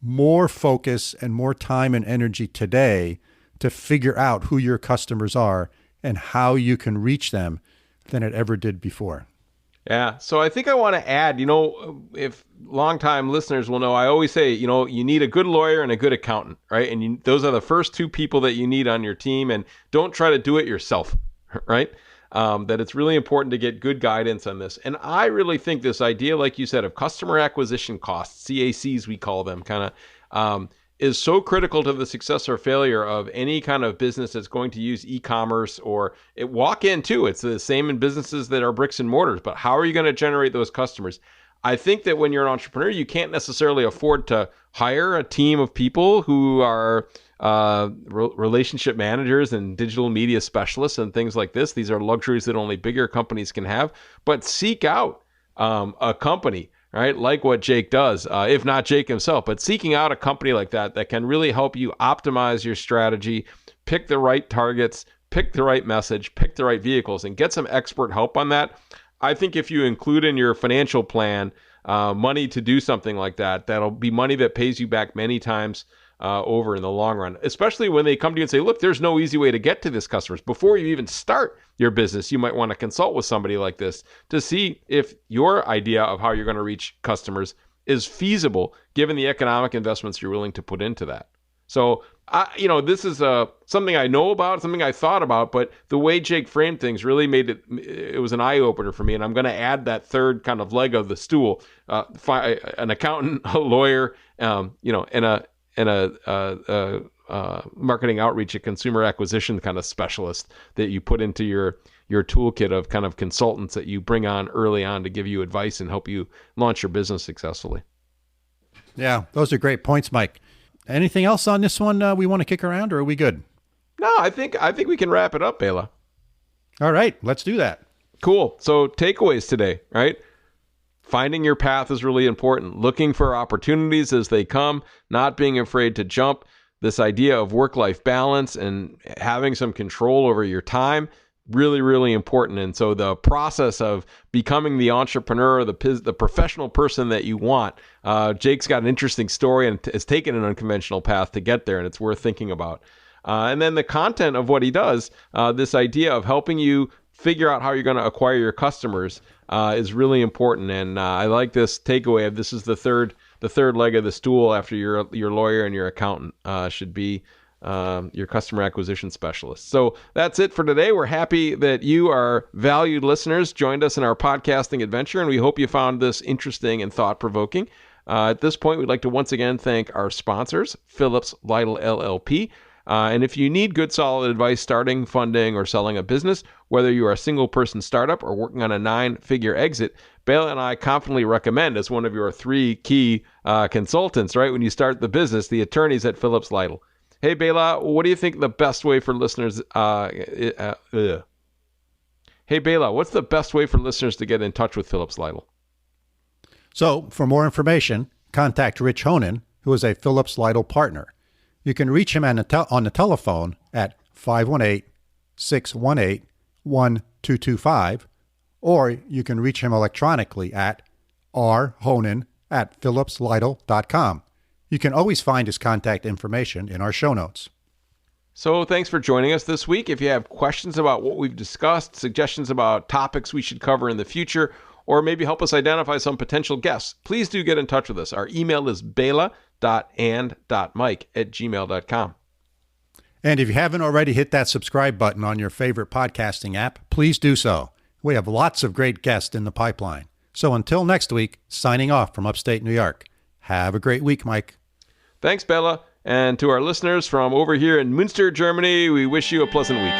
more focus and more time and energy today to figure out who your customers are and how you can reach them than it ever did before. Yeah. So I think I want to add, if longtime listeners will know, I always say, you need a good lawyer and a good accountant, right? And those are the first two people that you need on your team. And don't try to do it yourself, right? That it's really important to get good guidance on this. And I really think this idea, like you said, of customer acquisition costs, CACs we call them, kind of, is so critical to the success or failure of any kind of business that's going to use e-commerce or walk-in too. It's the same in businesses that are bricks and mortars, but how are you going to generate those customers? I think that when you're an entrepreneur, you can't necessarily afford to hire a team of people who are relationship managers and digital media specialists and things like this. These are luxuries that only bigger companies can have, but seek out a company, right? Like what Jake does, if not Jake himself, but seeking out a company like that can really help you optimize your strategy, pick the right targets, pick the right message, pick the right vehicles, and get some expert help on that. I think if you include in your financial plan money to do something like that, that'll be money that pays you back many times over in the long run, especially when they come to you and say, look, there's no easy way to get to this customers. Before you even start your business, you might want to consult with somebody like this to see if your idea of how you're going to reach customers is feasible given the economic investments you're willing to put into that. So, this is something I know about, something I thought about, but the way Jake framed things really it was an eye-opener for me. And I'm going to add that third kind of leg of the stool, an accountant, a lawyer, and a marketing outreach, a consumer acquisition kind of specialist that you put into your toolkit of kind of consultants that you bring on early on to give you advice and help you launch your business successfully. Yeah, those are great points, Mike. Anything else on this one we want to kick around, or are we good? No, I think we can wrap it up, Bela. All right, let's do that. Cool. So takeaways today, right? Finding your path is really important. Looking for opportunities as they come, not being afraid to jump. This idea of work-life balance and having some control over your time, really, really important. And so the process of becoming the entrepreneur, the professional person that you want, Jake's got an interesting story and has taken an unconventional path to get there, and it's worth thinking about. And then the content of what he does, this idea of helping you figure out how you're going to acquire your customers is really important. And I like this takeaway of this is the third leg of the stool after your lawyer and your accountant should be your customer acquisition specialist. So that's it for today. We're happy that you, our valued listeners, joined us in our podcasting adventure, and we hope you found this interesting and thought-provoking. At this point, we'd like to once again thank our sponsors, Phillips Lytle LLP. And if you need good, solid advice starting, funding, or selling a business, whether you are a single-person startup or working on a 9-figure exit, Bela and I confidently recommend as one of your 3 key consultants, right? When you start the business, the attorneys at Phillips Lytle. Hey, Bela, what do you think the best way for listeners... Hey, Bela, what's the best way for listeners to get in touch with Phillips Lytle? So, for more information, contact Rich Honan, who is a Phillips Lytle partner. You can reach him on the telephone at 518-618-1225, or you can reach him electronically at rhonan@phillipslytle.com. You can always find his contact information in our show notes. So thanks for joining us this week. If you have questions about what we've discussed, suggestions about topics we should cover in the future, or maybe help us identify some potential guests, please do get in touch with us. Our email is bela.and.mike@gmail.com. And if you haven't already hit that subscribe button on your favorite podcasting app, please do so. We have lots of great guests in the pipeline. So until next week, signing off from upstate New York. Have a great week, Mike. Thanks, Bela. And to our listeners from over here in Münster, Germany, we wish you a pleasant week.